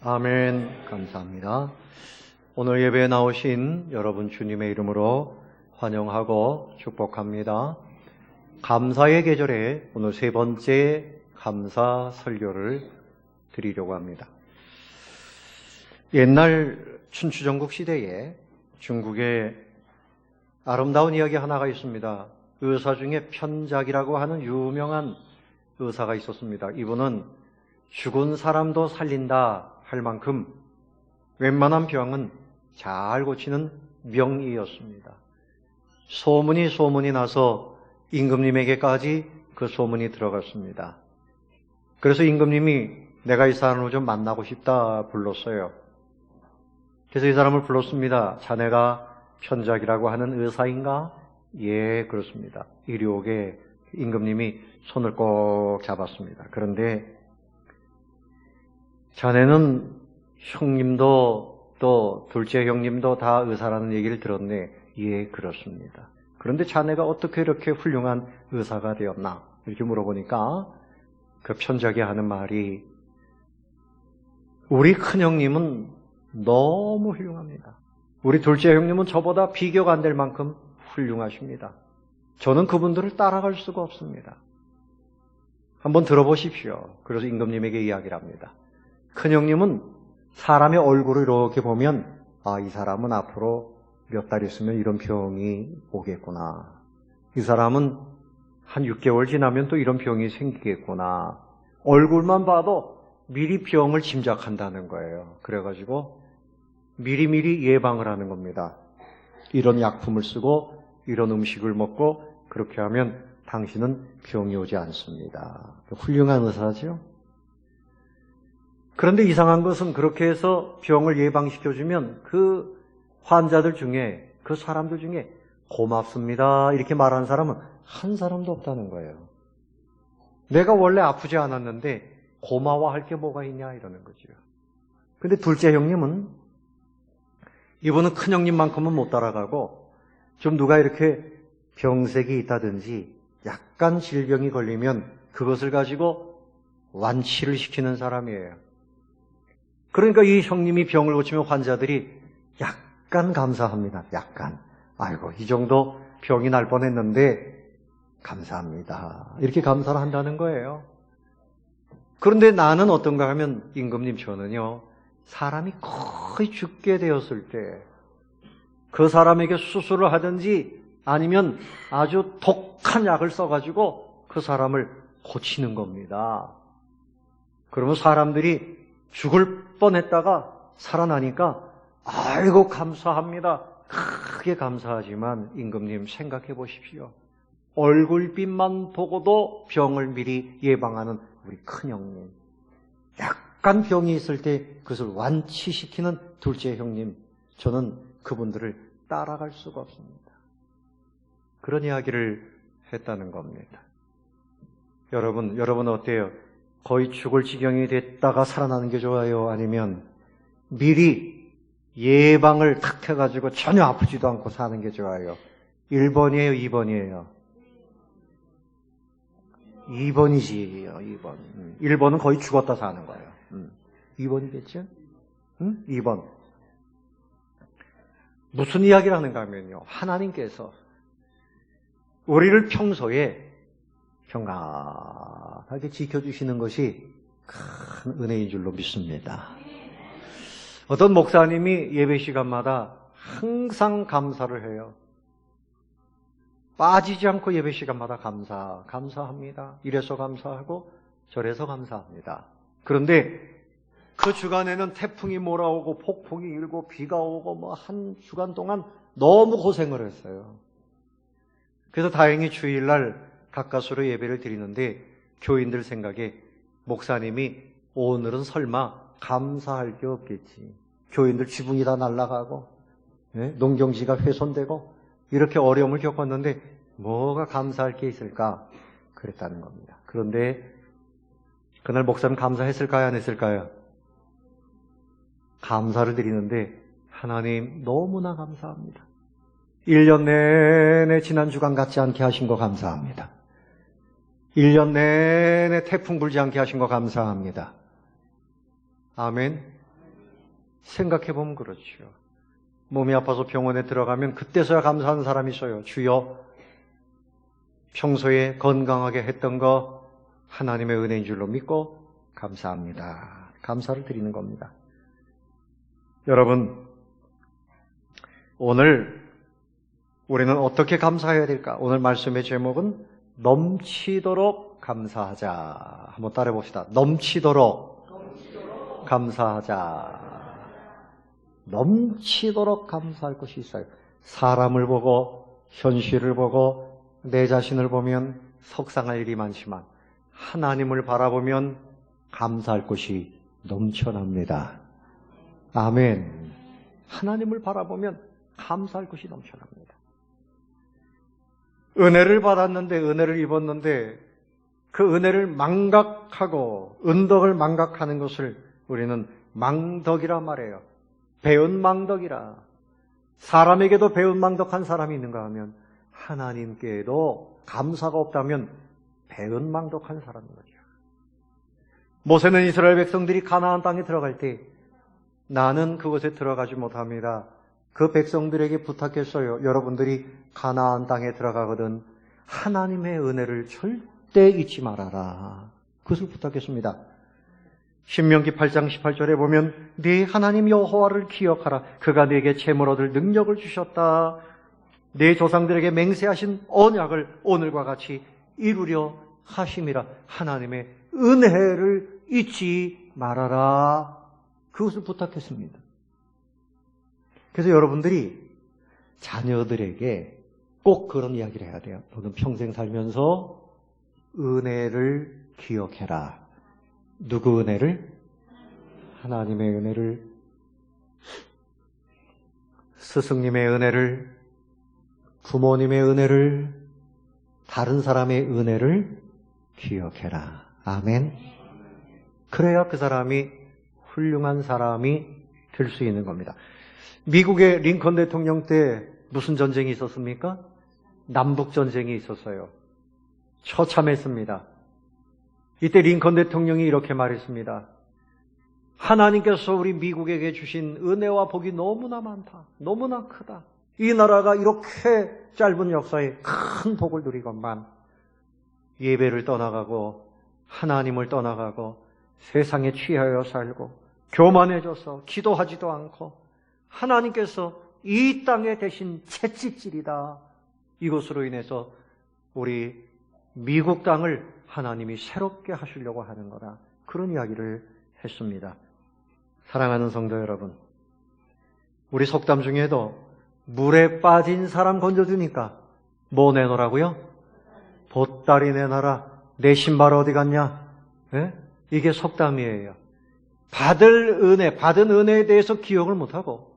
아멘. 감사합니다. 오늘 예배에 나오신 여러분 주님의 이름으로 환영하고 축복합니다. 감사의 계절에 오늘 세 번째 감사 설교를 드리려고 합니다. 옛날 춘추전국 시대에 중국에 아름다운 이야기 하나가 있습니다. 의사 중에 편작이라고 하는 유명한 의사가 있었습니다. 이분은 죽은 사람도 살린다 할 만큼 웬만한 병은 잘 고치는 명의였습니다. 소문이 나서 임금님에게까지 그 소문이 들어갔습니다. 그래서 임금님이 내가 이 사람을 좀 만나고 싶다 불렀어요. 그래서 이 사람을 불렀습니다. 자네가 편작이라고 하는 의사인가? 예, 그렇습니다. 이리 오게 임금님이 손을 꼭 잡았습니다. 그런데 자네는 형님도 또 둘째 형님도 다 의사라는 얘기를 들었네. 예, 그렇습니다. 그런데 자네가 어떻게 이렇게 훌륭한 의사가 되었나? 이렇게 물어보니까 그 편작이 하는 말이 우리 큰형님은 너무 훌륭합니다. 우리 둘째 형님은 저보다 비교가 안 될 만큼 훌륭하십니다. 저는 그분들을 따라갈 수가 없습니다. 한번 들어보십시오. 그래서 임금님에게 이야기를 합니다. 큰형님은 사람의 얼굴을 이렇게 보면 아, 이 사람은 앞으로 몇 달 있으면 이런 병이 오겠구나. 이 사람은 한 6개월 지나면 또 이런 병이 생기겠구나. 얼굴만 봐도 미리 병을 짐작한다는 거예요. 그래가지고 미리미리 예방을 하는 겁니다. 이런 약품을 쓰고 이런 음식을 먹고 그렇게 하면 당신은 병이 오지 않습니다. 훌륭한 의사죠? 그런데 이상한 것은 그렇게 해서 병을 예방시켜주면 그 환자들 중에, 그 사람들 중에 고맙습니다 이렇게 말하는 사람은 한 사람도 없다는 거예요. 내가 원래 아프지 않았는데 고마워할 게 뭐가 있냐 이러는 거죠. 근데 둘째 형님은 이분은 큰 형님만큼은 못 따라가고 좀 누가 이렇게 병색이 있다든지 약간 질병이 걸리면 그것을 가지고 완치를 시키는 사람이에요. 그러니까 이 형님이 병을 고치면 환자들이 약간 감사합니다. 약간. 아이고, 이 정도 병이 날 뻔했는데 감사합니다. 이렇게 감사를 한다는 거예요. 그런데 나는 어떤가 하면 임금님 저는요, 사람이 거의 죽게 되었을 때 그 사람에게 수술을 하든지 아니면 아주 독한 약을 써가지고 그 사람을 고치는 겁니다. 그러면 사람들이 죽을 뻔했다가 살아나니까 아이고 감사합니다. 크게 감사하지만 임금님 생각해 보십시오. 얼굴빛만 보고도 병을 미리 예방하는 우리 큰형님, 약간 병이 있을 때 그것을 완치시키는 둘째 형님, 저는 그분들을 따라갈 수가 없습니다. 그런 이야기를 했다는 겁니다. 여러분 어때요? 거의 죽을 지경이 됐다가 살아나는 게 좋아요? 아니면 미리 예방을 탁 해가지고 전혀 아프지도 않고 사는 게 좋아요? 1번이에요? 2번이에요? 2번이지요, 2번. 1번은 거의 죽었다 사는 거예요. 2번이겠죠? 2번. 무슨 이야기를 하는가 하면요, 하나님께서 우리를 평소에 평안하게 지켜주시는 것이 큰 은혜인 줄로 믿습니다. 어떤 목사님이 예배 시간마다 항상 감사를 해요. 빠지지 않고 예배 시간마다 감사합니다. 이래서 감사하고 저래서 감사합니다. 그런데 그 주간에는 태풍이 몰아오고 폭풍이 일고 비가 오고 뭐 한 주간 동안 너무 고생을 했어요. 그래서 다행히 주일날 가까스로 예배를 드리는데 교인들 생각에 목사님이 오늘은 설마 감사할 게 없겠지. 교인들 지붕이 다 날아가고 농경지가 훼손되고 이렇게 어려움을 겪었는데 뭐가 감사할 게 있을까? 그랬다는 겁니다. 그런데 그날 목사님 감사했을까요? 안 했을까요? 감사를 드리는데 하나님 너무나 감사합니다. 1년 내내 지난 주간 같지 않게 하신 거 감사합니다. 1년 내내 태풍 불지 않게 하신 거 감사합니다. 아멘. 생각해보면 그렇죠. 몸이 아파서 병원에 들어가면 그때서야 감사하는 사람이 있어요. 주여, 평소에 건강하게 했던 거 하나님의 은혜인 줄로 믿고 감사합니다. 감사를 드리는 겁니다. 여러분, 오늘 우리는 어떻게 감사해야 될까? 오늘 말씀의 제목은 넘치도록 감사하자. 한번 따라해 봅시다. 넘치도록 감사하자. 넘치도록 감사할 것이 있어요. 사람을 보고 현실을 보고 내 자신을 보면 속상할 일이 많지만 하나님을 바라보면 감사할 것이 넘쳐납니다. 아멘. 하나님을 바라보면 감사할 것이 넘쳐납니다. 은혜를 받았는데, 은혜를 입었는데 그 은혜를 망각하고 은덕을 망각하는 것을 우리는 망덕이라 말해요. 배은 망덕이라. 사람에게도 배은 망덕한 사람이 있는가 하면 하나님께도 감사가 없다면 배은 망덕한 사람인 거죠. 모세는 이스라엘 백성들이 가나안 땅에 들어갈 때 나는 그곳에 들어가지 못합니다. 그 백성들에게 부탁했어요. 여러분들이 가나안 땅에 들어가거든 하나님의 은혜를 절대 잊지 말아라. 그것을 부탁했습니다. 신명기 8장 18절에 보면 네 하나님 여호와를 기억하라. 그가 네게 재물 얻을 능력을 주셨다. 네 조상들에게 맹세하신 언약을 오늘과 같이 이루려 하심이라. 하나님의 은혜를 잊지 말아라. 그것을 부탁했습니다. 그래서 여러분들이 자녀들에게 꼭 그런 이야기를 해야 돼요. 너는 평생 살면서 은혜를 기억해라. 누구 은혜를? 하나님의 은혜를, 스승님의 은혜를, 부모님의 은혜를, 다른 사람의 은혜를 기억해라. 아멘. 그래야 그 사람이 훌륭한 사람이 될 수 있는 겁니다. 미국의 링컨 대통령 때 무슨 전쟁이 있었습니까? 남북 전쟁이 있었어요. 처참했습니다. 이때 링컨 대통령이 이렇게 말했습니다. 하나님께서 우리 미국에게 주신 은혜와 복이 너무나 많다. 너무나 크다. 이 나라가 이렇게 짧은 역사에 큰 복을 누리건만 예배를 떠나가고 하나님을 떠나가고 세상에 취하여 살고 교만해져서 기도하지도 않고 하나님께서 이 땅에 대신 채찍질이다. 이것으로 인해서 우리 미국 땅을 하나님이 새롭게 하시려고 하는 거다. 그런 이야기를 했습니다. 사랑하는 성도 여러분, 우리 속담 중에도 물에 빠진 사람 건져주니까 뭐 내놓으라고요? 보따리 내놔라. 내 신발 어디 갔냐? 예? 이게 속담이에요. 받은 은혜에 대해서 기억을 못하고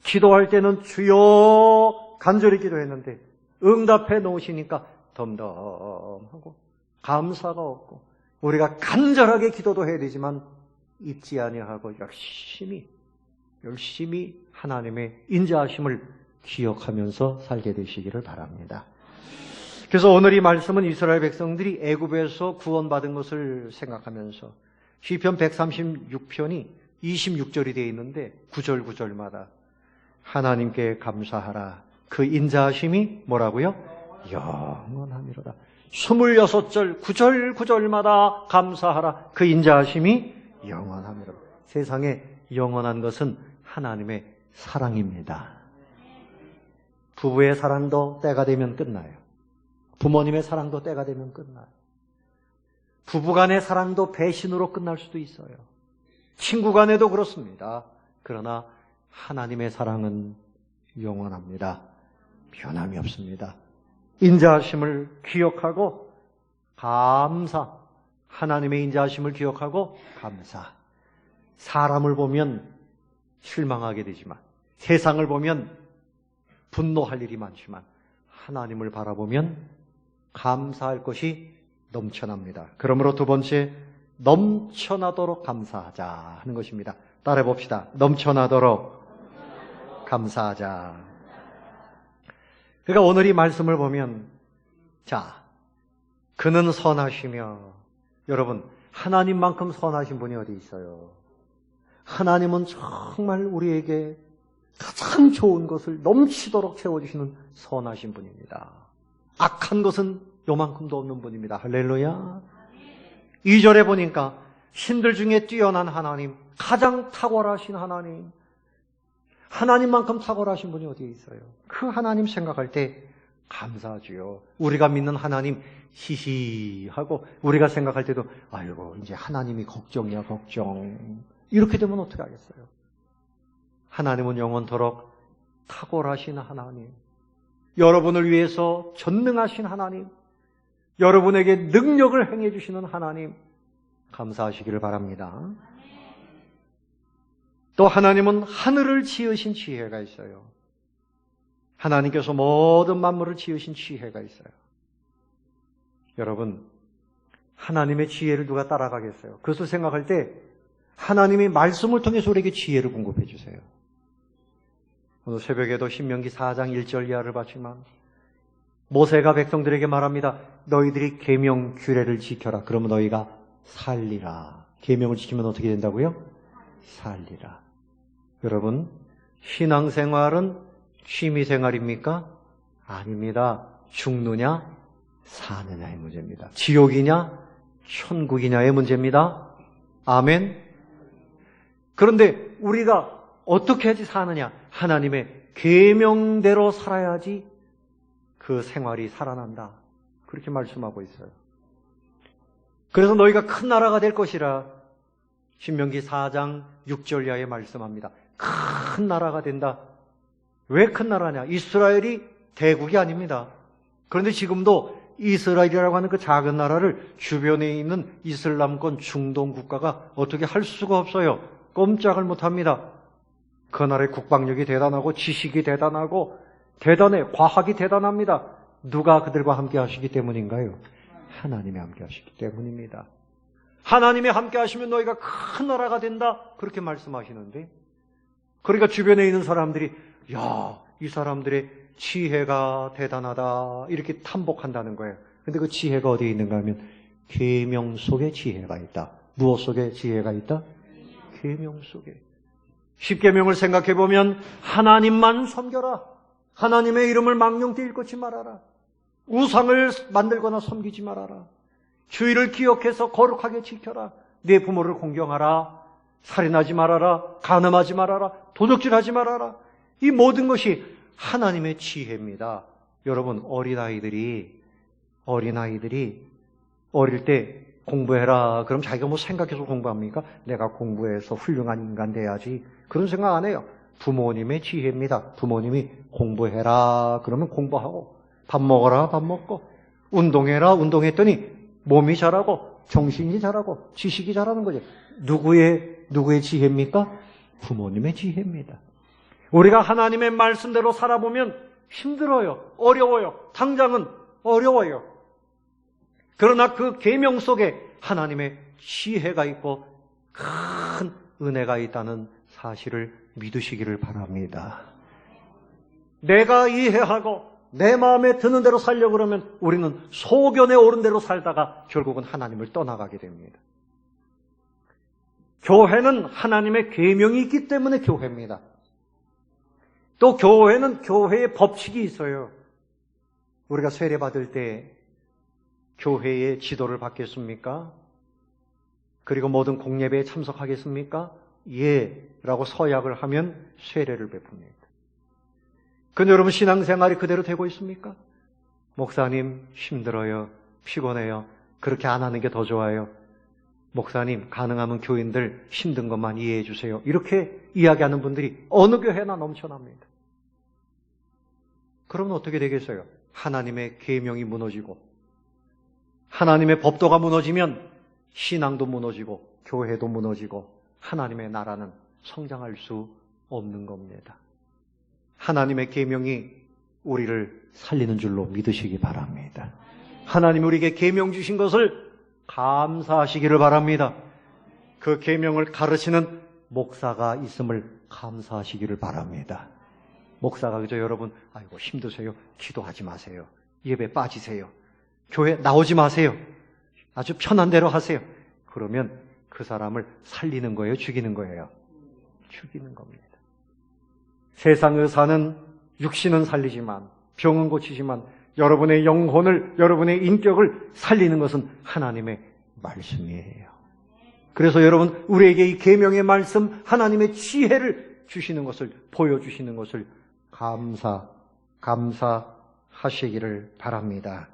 기도할 때는 주여 간절히 기도했는데 응답해 놓으시니까 덤덤하고 감사가 없고 우리가 간절하게 기도도 해야 되지만 잊지 아니하고 열심히 하나님의 인자하심을 기억하면서 살게 되시기를 바랍니다. 그래서 오늘 이 말씀은 이스라엘 백성들이 애굽에서 구원받은 것을 생각하면서 시편 136편이 26절이 되어 있는데 9절마다 하나님께 감사하라. 그 인자하심이 뭐라고요? 영원하미로다. 26절 9절마다 감사하라. 그 인자하심이 영원하미로다. 세상에 영원한 것은 하나님의 사랑입니다. 부부의 사랑도 때가 되면 끝나요. 부모님의 사랑도 때가 되면 끝나요. 부부간의 사랑도 배신으로 끝날 수도 있어요. 친구 간에도 그렇습니다. 그러나 하나님의 사랑은 영원합니다. 변함이 없습니다. 인자하심을 기억하고 감사. 하나님의 인자하심을 기억하고 감사. 사람을 보면 실망하게 되지만 세상을 보면 분노할 일이 많지만 하나님을 바라보면 감사할 것이 넘쳐납니다. 그러므로 두 번째, 넘쳐나도록 감사하자 하는 것입니다. 따라해 봅시다. 넘쳐나도록 감사하자. 그러니까 오늘 이 말씀을 보면 자, 그는 선하시며, 여러분 하나님만큼 선하신 분이 어디 있어요? 하나님은 정말 우리에게 가장 좋은 것을 넘치도록 채워주시는 선하신 분입니다. 악한 것은 요만큼도 없는 분입니다. 할렐루야. 2절에 보니까 신들 중에 뛰어난 하나님, 가장 탁월하신 하나님, 하나님만큼 탁월하신 분이 어디에 있어요? 그 하나님 생각할 때 감사하지요. 우리가 믿는 하나님 히히하고 우리가 생각할 때도 아이고 이제 하나님이 걱정이야 걱정. 이렇게 되면 어떻게 하겠어요? 하나님은 영원토록 탁월하신 하나님, 여러분을 위해서 전능하신 하나님, 여러분에게 능력을 행해 주시는 하나님, 감사하시기를 바랍니다. 또 하나님은 하늘을 지으신 지혜가 있어요. 하나님께서 모든 만물을 지으신 지혜가 있어요. 여러분, 하나님의 지혜를 누가 따라가겠어요? 그것을 생각할 때 하나님이 말씀을 통해서 우리에게 지혜를 공급해 주세요. 오늘 새벽에도 신명기 4장 1절 이하를 봤지만 모세가 백성들에게 말합니다. 너희들이 계명 규례를 지켜라. 그러면 너희가 살리라. 계명을 지키면 어떻게 된다고요? 살리라. 여러분, 신앙생활은 취미생활입니까? 아닙니다. 죽느냐 사느냐의 문제입니다. 지옥이냐 천국이냐의 문제입니다. 아멘. 그런데 우리가 어떻게 해야지 사느냐? 하나님의 계명대로 살아야지 그 생활이 살아난다. 그렇게 말씀하고 있어요. 그래서 너희가 큰 나라가 될 것이라 신명기 4장 6절 이하에 말씀합니다. 큰 나라가 된다. 왜 큰 나라냐? 이스라엘이 대국이 아닙니다. 그런데 지금도 이스라엘이라고 하는 그 작은 나라를 주변에 있는 이슬람권 중동 국가가 어떻게 할 수가 없어요. 꼼짝을 못합니다. 그 나라의 국방력이 대단하고 지식이 대단하고 대단해. 과학이 대단합니다. 누가 그들과 함께 하시기 때문인가요? 하나님이 함께 하시기 때문입니다. 하나님이 함께 하시면 너희가 큰 나라가 된다. 그렇게 말씀하시는데, 그러니까 주변에 있는 사람들이 야, 이 사람들의 지혜가 대단하다 이렇게 탐복한다는 거예요. 근데 그 지혜가 어디에 있는가 하면 계명 속에 지혜가 있다. 무엇 속에 지혜가 있다? 계명 속에. 십계명을 생각해 보면 하나님만 섬겨라. 하나님의 이름을 망령되이 일컫지 말아라. 우상을 만들거나 섬기지 말아라. 주의를 기억해서 거룩하게 지켜라. 네 부모를 공경하라. 살인하지 말아라. 간음하지 말아라. 도둑질하지 말아라. 이 모든 것이 하나님의 지혜입니다. 여러분, 어린아이들이 어릴 때 공부해라. 그럼 자기가 뭐 생각해서 공부합니까? 내가 공부해서 훌륭한 인간 돼야지. 그런 생각 안 해요. 부모님의 지혜입니다. 부모님이 공부해라. 그러면 공부하고, 밥 먹어라. 밥 먹고, 운동해라. 운동했더니 몸이 자라고, 정신이 자라고, 지식이 자라는 거죠. 누구의 지혜입니까? 부모님의 지혜입니다. 우리가 하나님의 말씀대로 살아보면 힘들어요. 어려워요. 당장은 어려워요. 그러나 그 계명 속에 하나님의 지혜가 있고 큰 은혜가 있다는 사실을 믿으시기를 바랍니다. 내가 이해하고 내 마음에 드는 대로 살려고 그러면 우리는 소견에 오른 대로 살다가 결국은 하나님을 떠나가게 됩니다. 교회는 하나님의 계명이 있기 때문에 교회입니다. 또 교회는 교회의 법칙이 있어요. 우리가 세례받을 때 교회의 지도를 받겠습니까? 그리고 모든 공예배에 참석하겠습니까? 예 라고 서약을 하면 세례를 베풉니다. 근데 여러분 신앙생활이 그대로 되고 있습니까? 목사님 힘들어요. 피곤해요. 그렇게 안 하는 게 더 좋아요. 목사님 가능하면 교인들 힘든 것만 이해해 주세요. 이렇게 이야기하는 분들이 어느 교회나 넘쳐납니다. 그러면 어떻게 되겠어요? 하나님의 계명이 무너지고 하나님의 법도가 무너지면 신앙도 무너지고 교회도 무너지고 하나님의 나라는 성장할 수 없는 겁니다. 하나님의 계명이 우리를 살리는 줄로 믿으시기 바랍니다. 하나님이 우리에게 계명 주신 것을 감사하시기를 바랍니다. 그 계명을 가르치는 목사가 있음을 감사하시기를 바랍니다. 목사가 그저 여러분 아이고 힘드세요. 기도하지 마세요. 예배 빠지세요. 교회 나오지 마세요. 아주 편한 대로 하세요. 그러면 그 사람을 살리는 거예요? 죽이는 거예요? 죽이는 겁니다. 세상 의사는 육신은 살리지만 병은 고치지만 여러분의 영혼을, 여러분의 인격을 살리는 것은 하나님의 말씀이에요. 그래서 여러분 우리에게 이 계명의 말씀, 하나님의 지혜를 주시는 것을, 보여주시는 것을 감사하시기를 바랍니다.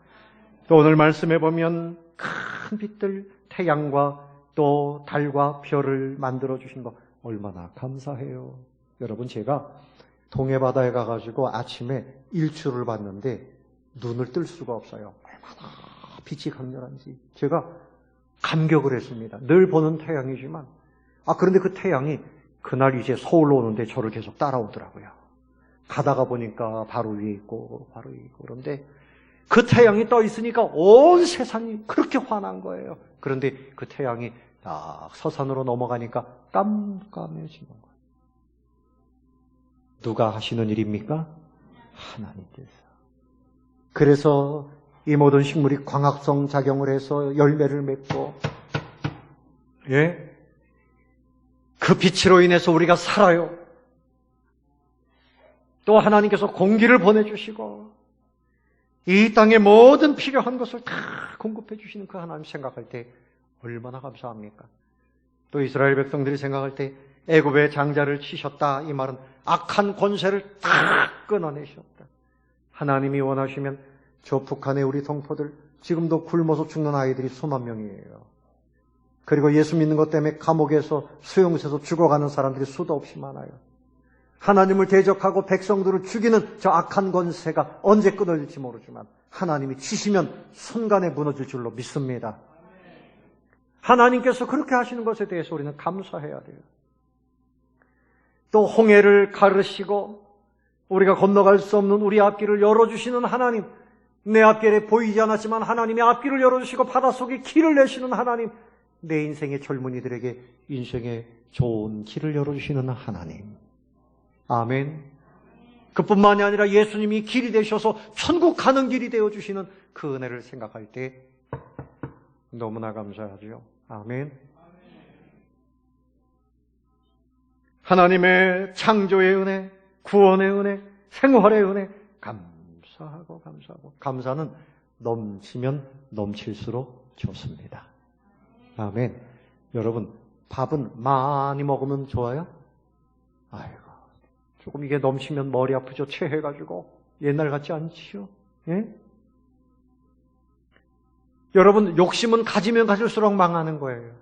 또 오늘 말씀해 보면 큰 빛들, 태양과 또 달과 별을 만들어 주신 거 얼마나 감사해요. 여러분 제가 동해바다에 가가지고 아침에 일출을 봤는데 눈을 뜰 수가 없어요. 얼마나 빛이 강렬한지 제가 감격을 했습니다. 늘 보는 태양이지만 그런데 그 태양이 그날 이제 서울로 오는데 저를 계속 따라오더라고요. 가다가 보니까 바로 위에 있고 바로 위에 있고 그런데 그 태양이 떠 있으니까 온 세상이 그렇게 환한 거예요. 그런데 그 태양이 딱 서산으로 넘어가니까 깜깜해지는 거예요. 누가 하시는 일입니까? 하나님께서. 그래서 이 모든 식물이 광합성 작용을 해서 열매를 맺고, 그 빛으로 인해서 우리가 살아요. 또 하나님께서 공기를 보내주시고, 이 땅의 모든 필요한 것을 다 공급해 주시는 그 하나님 생각할 때 얼마나 감사합니까? 또 이스라엘 백성들이 생각할 때 애굽의 장자를 치셨다. 이 말은 악한 권세를 다 끊어내셨다. 하나님이 원하시면 저 북한의 우리 동포들 지금도 굶어서 죽는 아이들이 수만 명이에요. 그리고 예수 믿는 것 때문에 감옥에서 수용소에서 죽어가는 사람들이 수도 없이 많아요. 하나님을 대적하고 백성들을 죽이는 저 악한 권세가 언제 끊어질지 모르지만 하나님이 치시면 순간에 무너질 줄로 믿습니다. 하나님께서 그렇게 하시는 것에 대해서 우리는 감사해야 돼요. 또 홍해를 가르시고 우리가 건너갈 수 없는 우리 앞길을 열어주시는 하나님, 내 앞길에 보이지 않았지만 하나님이 앞길을 열어주시고 바닷속에 길을 내시는 하나님, 내 인생의 젊은이들에게 인생의 좋은 길을 열어주시는 하나님. 아멘. 그뿐만이 아니라 예수님이 길이 되셔서 천국 가는 길이 되어주시는 그 은혜를 생각할 때 너무나 감사하죠. 아멘. 하나님의 창조의 은혜, 구원의 은혜, 생활의 은혜 감사하고 감사하고. 감사는 넘치면 넘칠수록 좋습니다. 아멘. 여러분, 밥은 많이 먹으면 좋아요? 아이고, 조금 이게 넘치면 머리 아프죠? 체해가지고. 옛날 같지 않지요? 예? 여러분, 욕심은 가지면 가질수록 망하는 거예요.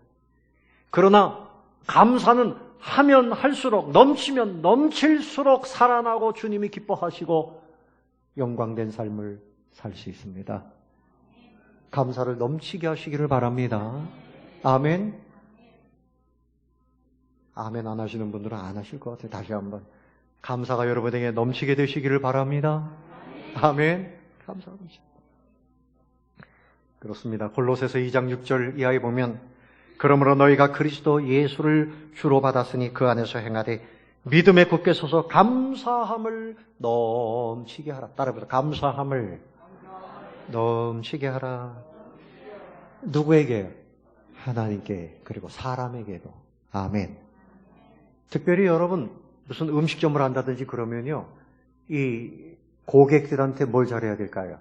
그러나 감사는 하면 할수록, 넘치면 넘칠수록 살아나고 주님이 기뻐하시고 영광된 삶을 살 수 있습니다. 감사를 넘치게 하시기를 바랍니다. 아멘. 아멘 안 하시는 분들은 안 하실 것 같아요. 다시 한번. 감사가 여러분에게 넘치게 되시기를 바랍니다. 아멘. 감사합니다. 그렇습니다. 골로새서 2장 6절 이하에 보면 그러므로 너희가 그리스도 예수를 주로 받았으니 그 안에서 행하되 믿음에 굳게 서서 감사함을 넘치게 하라. 따라해보세요. 감사함을 넘치게 하라. 누구에게? 하나님께, 그리고 사람에게도. 아멘. 특별히 여러분 무슨 음식점을 한다든지 그러면요, 이 고객들한테 뭘 잘해야 될까요?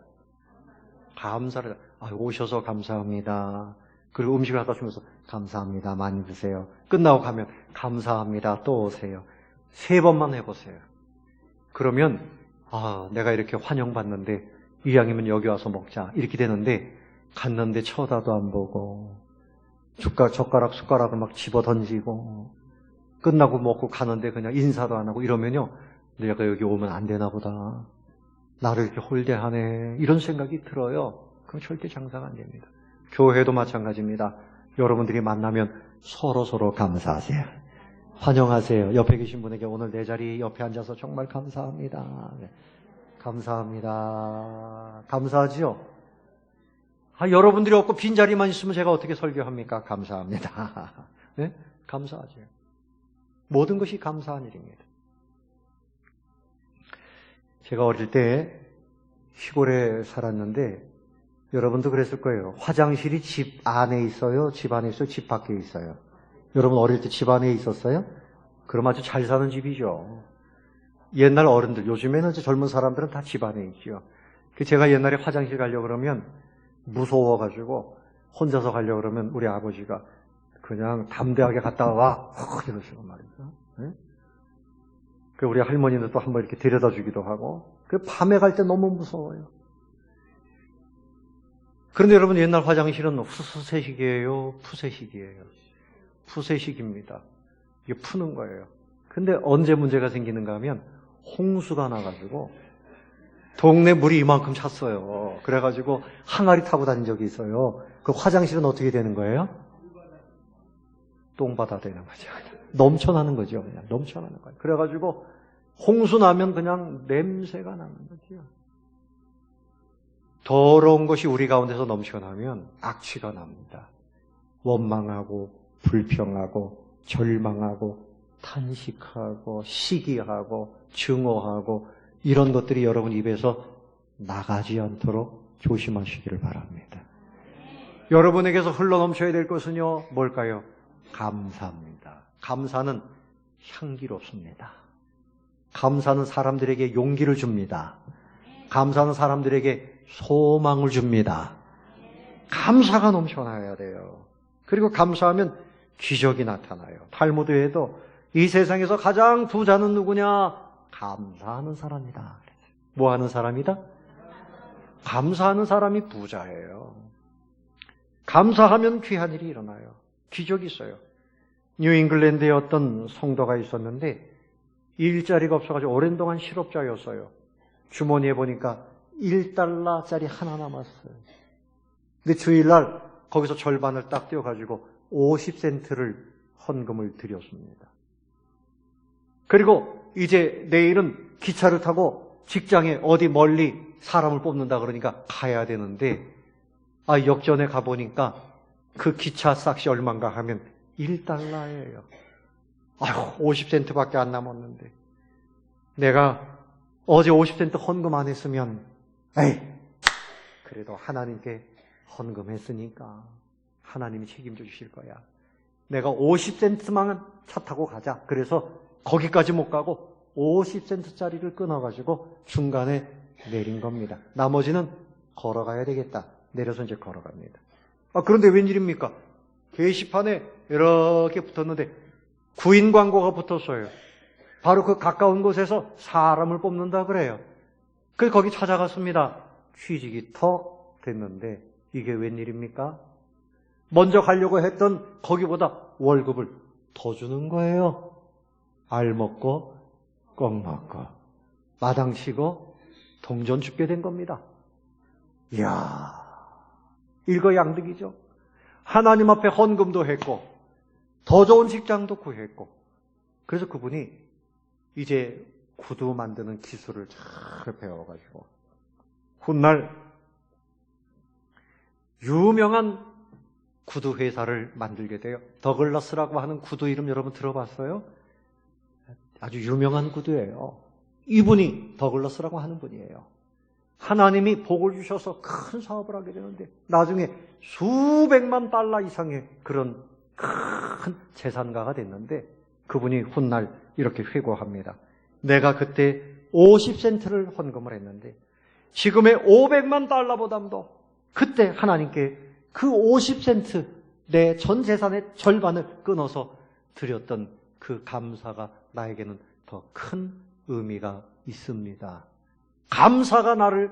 감사를. 오셔서 감사합니다. 그리고 음식을 갖다 주면서 감사합니다. 많이 드세요. 끝나고 가면 감사합니다. 또 오세요. 3번만 해보세요. 그러면 내가 이렇게 환영받는데 이왕이면 여기 와서 먹자 이렇게 되는데, 갔는데 쳐다도 안 보고 젓가락 숟가락을 막 집어 던지고 끝나고 먹고 가는데 그냥 인사도 안 하고 이러면요, 내가 여기 오면 안 되나 보다, 나를 이렇게 홀대하네, 이런 생각이 들어요. 그럼 절대 장사가 안 됩니다. 교회도 마찬가지입니다. 여러분들이 만나면 서로 감사하세요. 환영하세요. 옆에 계신 분에게 오늘 내 자리 옆에 앉아서 정말 감사합니다. 네. 감사합니다. 감사하지요? 여러분들이 없고 빈자리만 있으면 제가 어떻게 설교합니까? 감사합니다. 네? 감사하죠. 모든 것이 감사한 일입니다. 제가 어릴 때 시골에 살았는데 여러분도 그랬을 거예요. 화장실이 집 안에 있어요? 집 안에 있어요? 집 밖에 있어요? 여러분 어릴 때 집 안에 있었어요? 그럼 아주 잘 사는 집이죠. 옛날 어른들, 요즘에는 이제 젊은 사람들은 다 집 안에 있죠. 제가 옛날에 화장실 가려고 그러면 무서워가지고 혼자서 가려고 그러면 우리 아버지가 그냥 담대하게 갔다 와 이러시고 말이죠. 네? 우리 할머니는 또 한번 이렇게 데려다 주기도 하고. 밤에 갈 때 너무 무서워요. 그런데 여러분, 옛날 화장실은 후세식이에요? 푸세식이에요? 푸세식입니다. 이게 푸는 거예요. 근데 언제 문제가 생기는가 하면 홍수가 나가지고 동네 물이 이만큼 찼어요. 그래가지고 항아리 타고 다닌 적이 있어요. 그 화장실은 어떻게 되는 거예요? 똥바다 되는 거죠. 넘쳐나는 거죠. 그냥 넘쳐나는 거예요. 그래가지고 홍수 나면 그냥 냄새가 나는 거죠. 더러운 것이 우리 가운데서 넘쳐나면 악취가 납니다. 원망하고 불평하고 절망하고 탄식하고 시기하고 증오하고 이런 것들이 여러분 입에서 나가지 않도록 조심하시기를 바랍니다. 여러분에게서 흘러넘쳐야 될 것은요, 뭘까요? 감사입니다. 감사는 향기롭습니다. 감사는 사람들에게 용기를 줍니다. 감사는 사람들에게 소망을 줍니다. 감사가 넘쳐나야 돼요. 그리고 감사하면 기적이 나타나요. 탈무드에도 이 세상에서 가장 부자는 누구냐? 감사하는 사람이다. 뭐 하는 사람이다? 감사하는 사람이 부자예요. 감사하면 귀한 일이 일어나요. 기적이 있어요. 뉴잉글랜드에 어떤 성도가 있었는데 일자리가 없어가지고 오랜 동안 실업자였어요. 주머니에 보니까 1달러짜리 하나 남았어요. 근데 주일날 거기서 절반을 딱 떼어가지고 50센트를 헌금을 드렸습니다. 그리고 이제 내일은 기차를 타고 직장에 어디 멀리 사람을 뽑는다 그러니까 가야 되는데 역전에 가보니까 그 기차 싹시 얼마인가 하면 1달러예요. 50센트밖에 안 남았는데 내가 어제 50센트 헌금 안 했으면 그래도 하나님께 헌금했으니까 하나님이 책임져 주실 거야. 내가 50센트만 차 타고 가자. 그래서 거기까지 못 가고 50센트짜리를 끊어가지고 중간에 내린 겁니다. 나머지는 걸어가야 되겠다. 내려서 이제 걸어갑니다. 그런데 웬일입니까? 게시판에 이렇게 붙었는데 구인 광고가 붙었어요. 바로 그 가까운 곳에서 사람을 뽑는다 그래요. 그래서 거기 찾아갔습니다. 취직이 턱 됐는데 이게 웬일입니까? 먼저 가려고 했던 거기보다 월급을 더 주는 거예요. 알 먹고 꺽 먹고 마당 치고 동전 줍게 된 겁니다. 이야, 일거양득이죠. 하나님 앞에 헌금도 했고 더 좋은 직장도 구했고, 그래서 그분이 이제 구두 만드는 기술을 잘 배워가지고 훗날 유명한 구두 회사를 만들게 돼요. 더글라스라고 하는 구두 이름 여러분 들어봤어요? 아주 유명한 구두예요. 이분이 더글라스라고 하는 분이에요. 하나님이 복을 주셔서 큰 사업을 하게 되는데 나중에 수백만 달러 이상의 그런 큰 재산가가 됐는데 그분이 훗날 이렇게 회고합니다. 내가 그때 50센트를 헌금을 했는데 지금의 500만 달러보다도 그때 하나님께 그 50센트 내 전 재산의 절반을 끊어서 드렸던 그 감사가 나에게는 더 큰 의미가 있습니다. 감사가 나를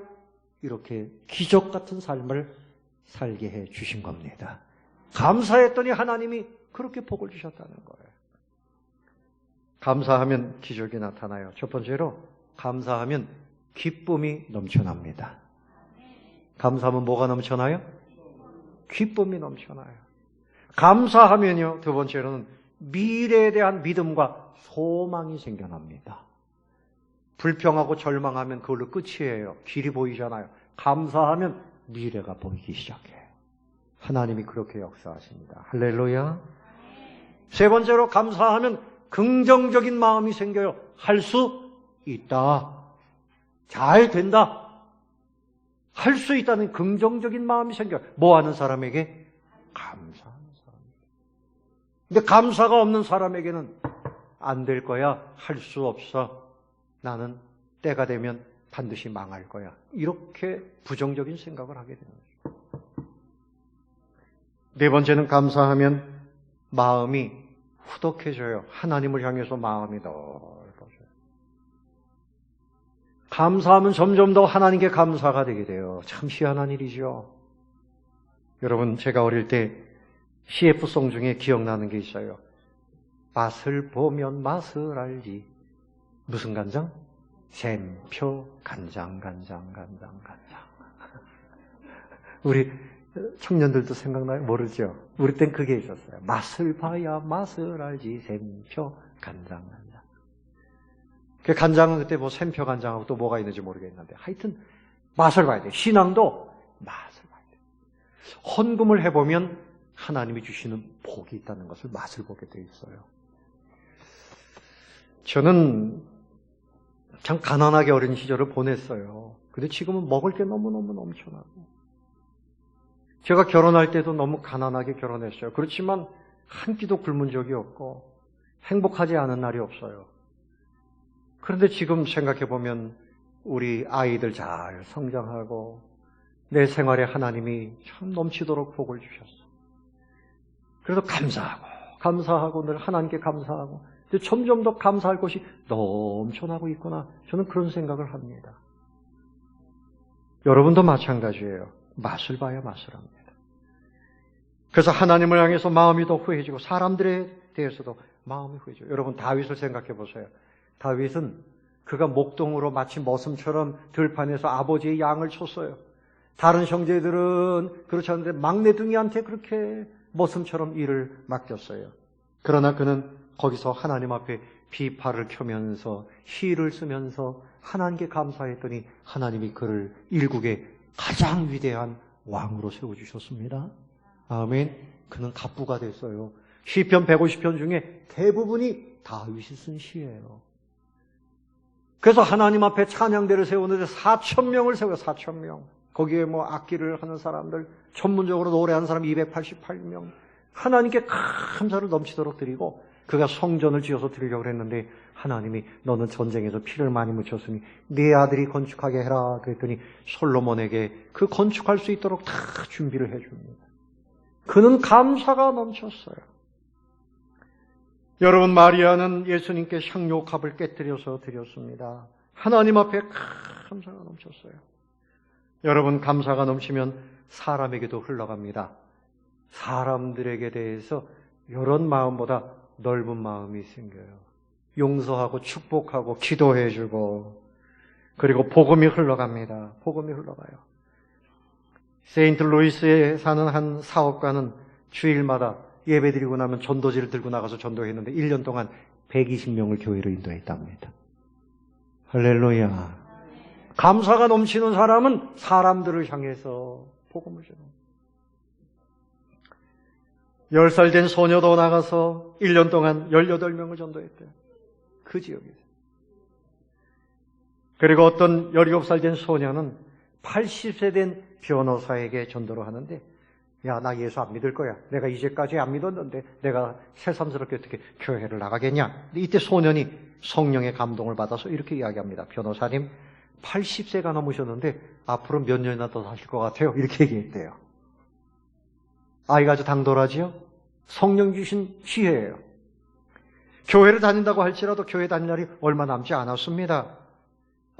이렇게 기적 같은 삶을 살게 해 주신 겁니다. 감사했더니 하나님이 그렇게 복을 주셨다는 거예요. 감사하면 기적이 나타나요. 첫 번째로 감사하면 기쁨이 넘쳐납니다. 감사하면 뭐가 넘쳐나요? 기쁨이 넘쳐나요. 감사하면요, 두 번째로는 미래에 대한 믿음과 소망이 생겨납니다. 불평하고 절망하면 그걸로 끝이에요. 길이 보이잖아요. 감사하면 미래가 보이기 시작해요. 하나님이 그렇게 역사하십니다. 할렐루야. 세 번째로 감사하면 긍정적인 마음이 생겨요. 할 수 있다. 잘 된다. 할 수 있다는 긍정적인 마음이 생겨요. 뭐 하는 사람에게? 감사하는 사람에게. 근데 감사가 없는 사람에게는 안 될 거야. 할 수 없어. 나는 때가 되면 반드시 망할 거야. 이렇게 부정적인 생각을 하게 되는 거죠. 네 번째는 감사하면 마음이 후덕해져요. 하나님을 향해서 마음이 넓어져요. 감사하면 점점 더 하나님께 감사가 되게 돼요. 참 희한한 일이죠. 여러분, 제가 어릴 때 CF송 중에 기억나는 게 있어요. 맛을 보면 맛을 알지. 무슨 간장? 샘표 간장. 우리 청년들도 생각나요? 모르죠? 우리 땐 그게 있었어요. 맛을 봐야 맛을 알지. 샘표 간장. 그 간장은 그때 뭐 샘표 간장하고 또 뭐가 있는지 모르겠는데 하여튼 맛을 봐야 돼. 신앙도 맛을 봐야 돼. 헌금을 해보면 하나님이 주시는 복이 있다는 것을 맛을 보게 돼 있어요. 저는 참 가난하게 어린 시절을 보냈어요. 근데 지금은 먹을 게 너무너무 넘쳐나고. 제가 결혼할 때도 너무 가난하게 결혼했어요. 그렇지만 한 끼도 굶은 적이 없고 행복하지 않은 날이 없어요. 그런데 지금 생각해보면 우리 아이들 잘 성장하고 내 생활에 하나님이 참 넘치도록 복을 주셨어. 그래서 감사하고 늘 하나님께 감사하고 점점 더 감사할 것이 넘쳐나고 있구나. 저는 그런 생각을 합니다. 여러분도 마찬가지예요. 맛을 봐야 맛을 합니다. 그래서 하나님을 향해서 마음이 더 후해지고 사람들에 대해서도 마음이 후해져요. 여러분 다윗을 생각해 보세요. 다윗은 그가 목동으로 마치 머슴처럼 들판에서 아버지의 양을 쳤어요. 다른 형제들은 그렇지 않은데 막내둥이한테 그렇게 머슴처럼 일을 맡겼어요. 그러나 그는 거기서 하나님 앞에 비파를 켜면서 시를 쓰면서 하나님께 감사했더니 하나님이 그를 일국의 가장 위대한 왕으로 세워주셨습니다. 아멘. 그는 갑부가 됐어요. 시편 150편 중에 대부분이 다윗이 쓴 시예요. 그래서 하나님 앞에 찬양대를 세우는데 4,000명을 세워요. 4,000명. 거기에 뭐 악기를 하는 사람들, 전문적으로 노래하는 사람 288명. 하나님께 감사를 넘치도록 드리고 그가 성전을 지어서 드리려고 했는데 하나님이 너는 전쟁에서 피를 많이 묻혔으니 네 아들이 건축하게 해라 그랬더니 솔로몬에게 그 건축할 수 있도록 다 준비를 해줍니다. 그는 감사가 넘쳤어요. 여러분, 마리아는 예수님께 향료값을 깨뜨려서 드렸습니다. 하나님 앞에 감사가 넘쳤어요. 여러분, 감사가 넘치면 사람에게도 흘러갑니다. 사람들에게 대해서 이런 마음보다 넓은 마음이 생겨요. 용서하고 축복하고 기도해주고, 그리고 복음이 흘러갑니다. 복음이 흘러가요. 세인트 루이스에 사는 한 사업가는 주일마다 예배드리고 나면 전도지를 들고 나가서 전도했는데 1년 동안 120명을 교회로 인도했답니다. 할렐루야. 감사가 넘치는 사람은 사람들을 향해서 복음을 전합니다. 10살 된 소녀도 나가서 1년 동안 18명을 전도했대요. 그 지역에서. 그리고 어떤 17살 된 소녀는 80세 된 변호사에게 전도를 하는데, 야, 나 예수 안 믿을 거야. 내가 이제까지 안 믿었는데 내가 새삼스럽게 어떻게 교회를 나가겠냐. 이때 소년이 성령의 감동을 받아서 이렇게 이야기합니다. 변호사님, 80세가 넘으셨는데 앞으로 몇 년이나 더 사실 것 같아요. 이렇게 얘기했대요. 아이가 아주 당돌하지요? 성령 주신 지혜예요. 교회를 다닌다고 할지라도 교회 다닐 날이 얼마 남지 않았습니다.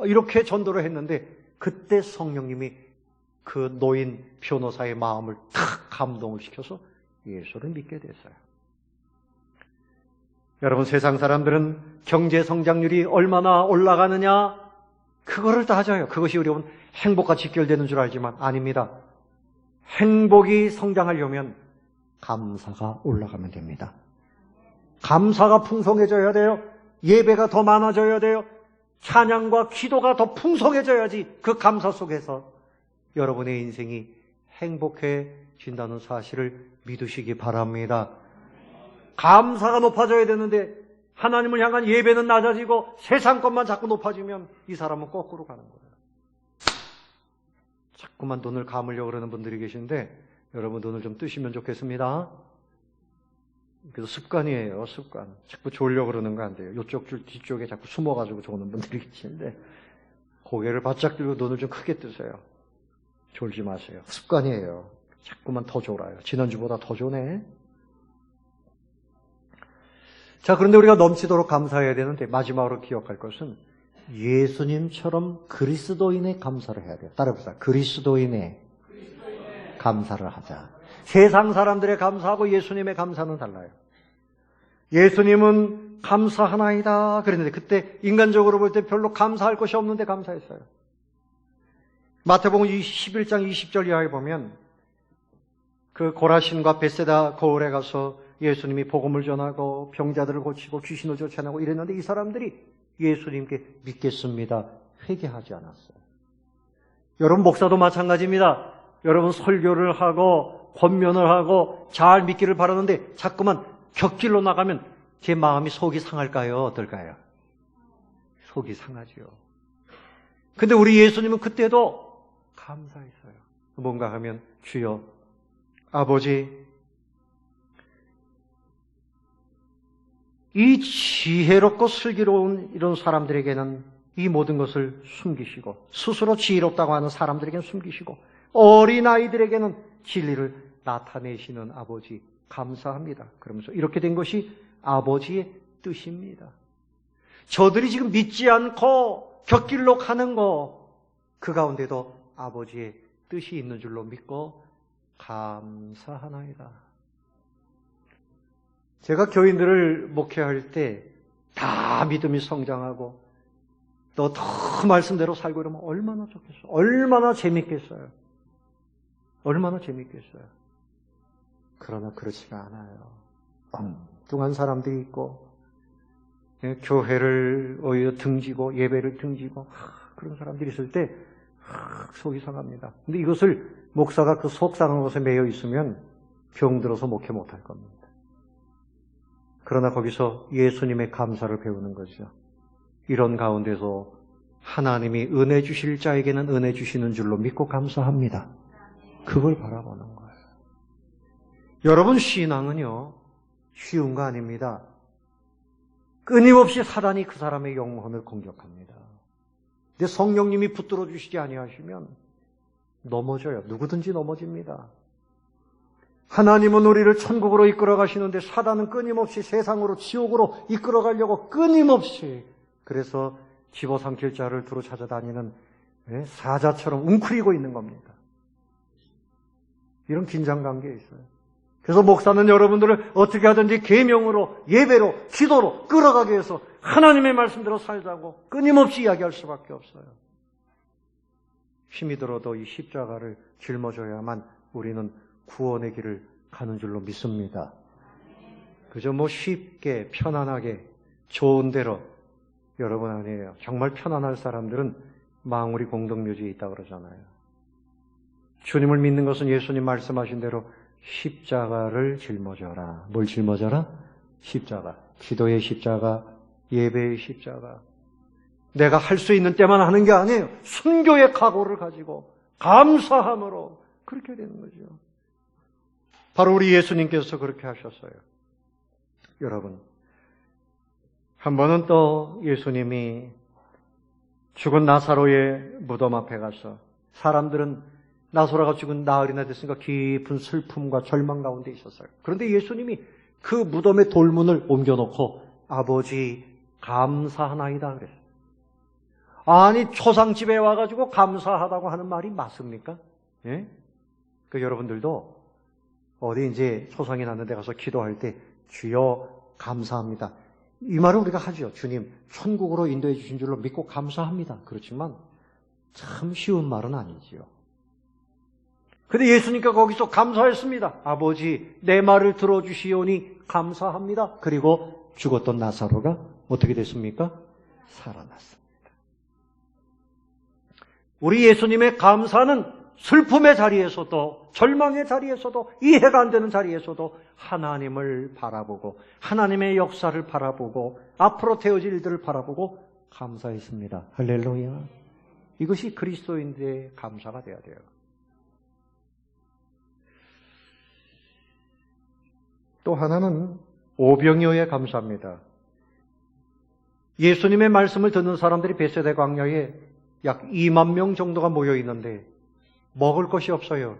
이렇게 전도를 했는데 그때 성령님이 그 노인 변호사의 마음을 탁 감동을 시켜서 예수를 믿게 됐어요. 여러분, 세상 사람들은 경제 성장률이 얼마나 올라가느냐 그거를 따져요. 그것이 여러분 행복과 직결되는 줄 알지만 아닙니다. 행복이 성장하려면 감사가 올라가면 됩니다. 감사가 풍성해져야 돼요. 예배가 더 많아져야 돼요. 찬양과 기도가 더 풍성해져야지 그 감사 속에서 여러분의 인생이 행복해진다는 사실을 믿으시기 바랍니다. 감사가 높아져야 되는데 하나님을 향한 예배는 낮아지고 세상 것만 자꾸 높아지면 이 사람은 거꾸로 가는 거예요. 자꾸만 돈을 감으려고 그러는 분들이 계신데 여러분 돈을 좀 뜨시면 좋겠습니다. 그래서 습관이에요. 습관. 자꾸 졸려고 그러는 거 안 돼요. 이쪽 줄 뒤쪽에 자꾸 숨어가지고 조는 분들이 계신데 고개를 바짝 들고 눈을 좀 크게 뜨세요. 졸지 마세요. 습관이에요. 자꾸만 더 졸아요. 지난주보다 더 조네. 자, 그런데 우리가 넘치도록 감사해야 되는데 마지막으로 기억할 것은 예수님처럼 그리스도인의 감사를 해야 돼요. 따라해보세요. 그리스도인의 감사를 하자. 세상 사람들의 감사하고 예수님의 감사는 달라요. 예수님은 감사하나이다 그랬는데 그때 인간적으로 볼 때 별로 감사할 것이 없는데 감사했어요. 마태복음 11장 20절 이하에 보면 그 고라신과 벳세다 거울에 가서 예수님이 복음을 전하고 병자들을 고치고 귀신을 쫓아내고 이랬는데 이 사람들이 예수님께 믿겠습니다. 회개하지 않았어요. 여러분, 목사도 마찬가지입니다. 여러분, 설교를 하고 권면을 하고 잘 믿기를 바라는데 자꾸만 곁길로 나가면 제 마음이 속이 상할까요? 어떨까요? 속이 상하죠. 근데 우리 예수님은 그때도 감사했어요. 뭔가 하면 주여, 아버지, 이 지혜롭고 슬기로운 이런 사람들에게는 이 모든 것을 숨기시고 스스로 지혜롭다고 하는 사람들에게는 숨기시고 어린아이들에게는 진리를 나타내시는 아버지 감사합니다. 그러면서 이렇게 된 것이 아버지의 뜻입니다. 저들이 지금 믿지 않고 곁길로 가는 거 그 가운데도 아버지의 뜻이 있는 줄로 믿고 감사하나이다. 제가 교인들을 목회할 때 다 믿음이 성장하고 또 더 말씀대로 살고 이러면 얼마나 좋겠어요. 얼마나 재밌겠어요. 얼마나 재밌겠어요. 그러나 그렇지가 않아요. 엉뚱한 사람들이 있고 교회를 오히려 등지고 예배를 등지고 그런 사람들이 있을 때 속이 상합니다. 근데 이것을 목사가 그 속 상한 것에 매여 있으면 병들어서 목회 못할 겁니다. 그러나 거기서 예수님의 감사를 배우는 거죠. 이런 가운데서 하나님이 은혜 주실 자에게는 은혜 주시는 줄로 믿고 감사합니다. 그걸 바라보는 거예요. 여러분, 신앙은요 쉬운 거 아닙니다. 끊임없이 사단이 그 사람의 영혼을 공격합니다. 근데 성령님이 붙들어 주시지 아니하시면 넘어져요. 누구든지 넘어집니다. 하나님은 우리를 천국으로 이끌어 가시는데 사단은 끊임없이 세상으로 지옥으로 이끌어 가려고 끊임없이, 그래서 집어삼킬 자를 두루 찾아다니는 사자처럼 웅크리고 있는 겁니다. 이런 긴장관계에 있어요. 그래서 목사는 여러분들을 어떻게 하든지 계명으로, 예배로, 기도로 끌어가기 위해서 하나님의 말씀대로 살자고 끊임없이 이야기할 수밖에 없어요. 힘이 들어도 이 십자가를 짊어져야만 우리는 구원의 길을 가는 줄로 믿습니다. 그저 쉽게 편안하게 좋은 대로, 여러분 아니에요. 정말 편안할 사람들은 망우리 공동묘지에 있다고 그러잖아요. 주님을 믿는 것은 예수님 말씀하신 대로 십자가를 짊어져라. 뭘 짊어져라? 십자가. 기도의 십자가, 예배의 십자가. 내가 할 수 있는 때만 하는 게 아니에요. 순교의 각오를 가지고 감사함으로 그렇게 되는 거죠. 바로 우리 예수님께서 그렇게 하셨어요. 여러분, 한 번은 또 예수님이 죽은 나사로의 무덤 앞에 가서, 사람들은 나사로가 죽은 나흘이나 됐으니까 깊은 슬픔과 절망 가운데 있었어요. 그런데 예수님이 그 무덤의 돌문을 옮겨놓고 아버지 감사하나이다 그랬어요. 아니, 초상집에 와가지고 감사하다고 하는 말이 맞습니까? 예? 여러분들도 어디 이제 초상이 났는 데 가서 기도할 때 주여 감사합니다, 이 말을 우리가 하죠. 주님 천국으로 인도해 주신 줄로 믿고 감사합니다. 그렇지만 참 쉬운 말은 아니지요. 근데 예수님께서 거기서 감사했습니다. 아버지 내 말을 들어주시오니 감사합니다. 그리고 죽었던 나사로가 어떻게 됐습니까? 살아났습니다. 우리 예수님의 감사는 슬픔의 자리에서도, 절망의 자리에서도, 이해가 안 되는 자리에서도 하나님을 바라보고, 하나님의 역사를 바라보고, 앞으로 되어질 일들을 바라보고 감사했습니다. 할렐루야. 이것이 그리스도인들의 감사가 되어야 돼요. 또 하나는 오병이어에 감사합니다. 예수님의 말씀을 듣는 사람들이 베세다 광야에 약 2만 명 정도가 모여 있는데 먹을 것이 없어요.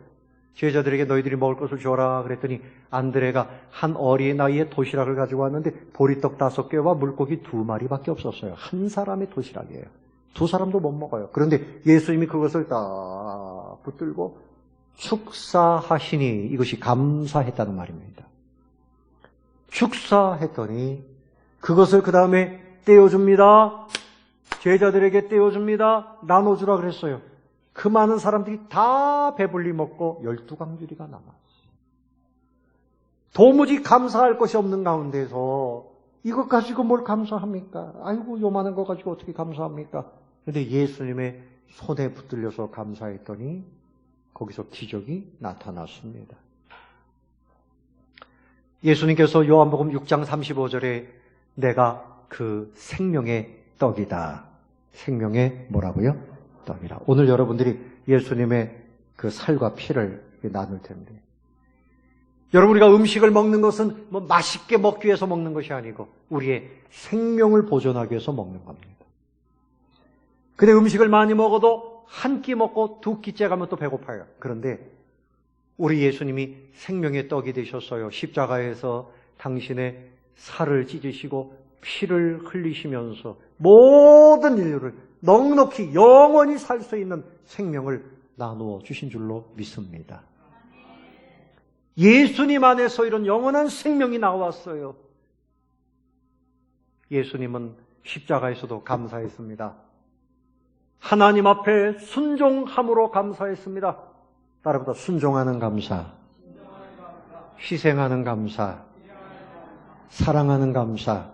제자들에게 너희들이 먹을 것을 줘라 그랬더니 안드레가 한 어린 나이에 도시락을 가지고 왔는데 보리떡 5개와 물고기 2마리밖에 없었어요. 한 사람의 도시락이에요. 2사람도 못 먹어요. 그런데 예수님이 그것을 딱 붙들고 축사하시니, 이것이 감사했다는 말입니다. 축사했더니 그것을 그 다음에 떼어줍니다. 제자들에게 떼어줍니다. 나눠주라 그랬어요. 그 많은 사람들이 다 배불리 먹고 12강줄이가 남았어요. 도무지 감사할 것이 없는 가운데서 이것 가지고 뭘 감사합니까? 아이고 요만한 거 가지고 어떻게 감사합니까? 그런데 예수님의 손에 붙들려서 감사했더니 거기서 기적이 나타났습니다. 예수님께서 요한복음 6장 35절에 내가 그 생명의 떡이다. 생명의 뭐라고요? 떡이라. 오늘 여러분들이 예수님의 그 살과 피를 나눌 텐데, 여러분 우리가 음식을 먹는 것은 맛있게 먹기 위해서 먹는 것이 아니고 우리의 생명을 보존하기 위해서 먹는 겁니다. 근데 음식을 많이 먹어도 한 끼 먹고 2끼째 가면 또 배고파요. 그런데 우리 예수님이 생명의 떡이 되셨어요. 십자가에서 당신의 살을 찢으시고 피를 흘리시면서 모든 인류를 넉넉히 영원히 살 수 있는 생명을 나누어 주신 줄로 믿습니다. 예수님 안에서 이런 영원한 생명이 나왔어요. 예수님은 십자가에서도 감사했습니다. 하나님 앞에 순종함으로 감사했습니다. 따라붙어 순종하는 감사, 희생하는 감사, 사랑하는 감사,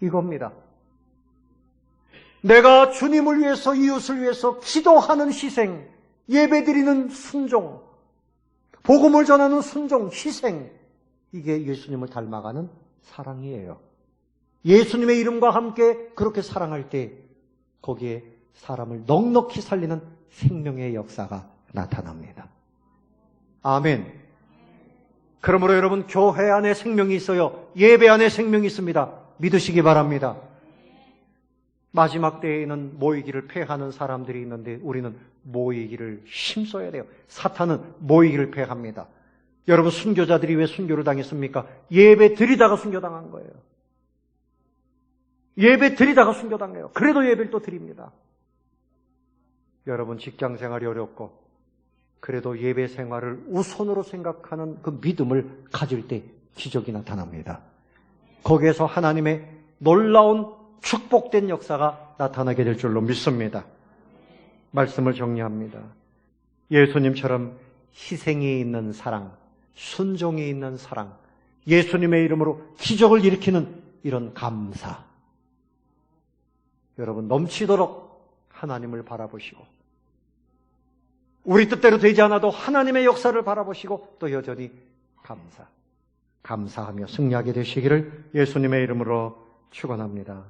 이겁니다. 내가 주님을 위해서, 이웃을 위해서 기도하는 희생, 예배드리는 순종, 복음을 전하는 순종, 희생, 이게 예수님을 닮아가는 사랑이에요. 예수님의 이름과 함께 그렇게 사랑할 때 거기에 사람을 넉넉히 살리는 생명의 역사가 나타납니다. 아멘. 그러므로 여러분, 교회 안에 생명이 있어요. 예배 안에 생명이 있습니다. 믿으시기 바랍니다. 마지막 때에는 모이기를 패하는 사람들이 있는데 우리는 모이기를 힘써야 돼요. 사탄은 모이기를 패합니다. 여러분, 순교자들이 왜 순교를 당했습니까? 예배 드리다가 순교당한 거예요. 예배 드리다가 순교당해요. 그래도 예배를 또 드립니다. 여러분, 직장 생활이 어렵고 그래도 예배 생활을 우선으로 생각하는 그 믿음을 가질 때 기적이 나타납니다. 거기에서 하나님의 놀라운 축복된 역사가 나타나게 될 줄로 믿습니다. 말씀을 정리합니다. 예수님처럼 희생이 있는 사랑, 순종이 있는 사랑, 예수님의 이름으로 기적을 일으키는 이런 감사. 여러분, 넘치도록 하나님을 바라보시고 우리 뜻대로 되지 않아도 하나님의 역사를 바라보시고 또 여전히 감사하며 승리하게 되시기를 예수님의 이름으로 축원합니다.